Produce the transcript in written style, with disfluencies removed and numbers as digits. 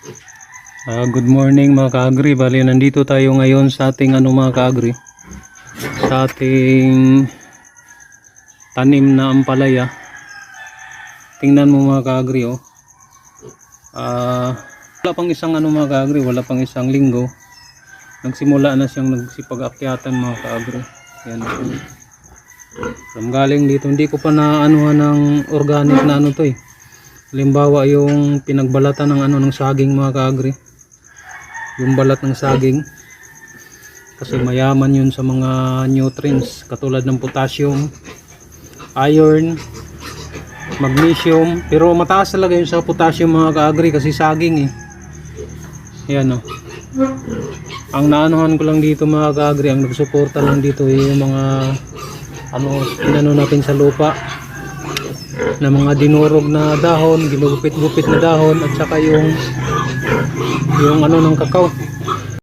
Good morning mga ka-agri. Bali, nandito tayo ngayon sa ating mga ka-agri, sa ating tanim na ampalaya. Tingnan mo mga ka-agri, oh. Wala pang isang mga ka-agri, wala pang isang linggo, nagsimula na siyang nagsipag-akyatan mga ka-agri. Yan. Galing dito, hindi ko pa na ng organic na to eh. Halimbawa yung pinagbalatan ng ng saging mga ka-agri, yung balat ng saging, kasi mayaman yun sa mga nutrients katulad ng potassium, iron, magnesium, pero mataas talaga yun sa potassium mga ka-agri kasi saging eh. Yan o. Ang naanuhan ko lang dito mga ka-agri, ang nagsuporta lang dito yung mga inano natin sa lupa na mga dinurog na dahon, ginugupit-gupit na dahon, at saka yung ng kakao.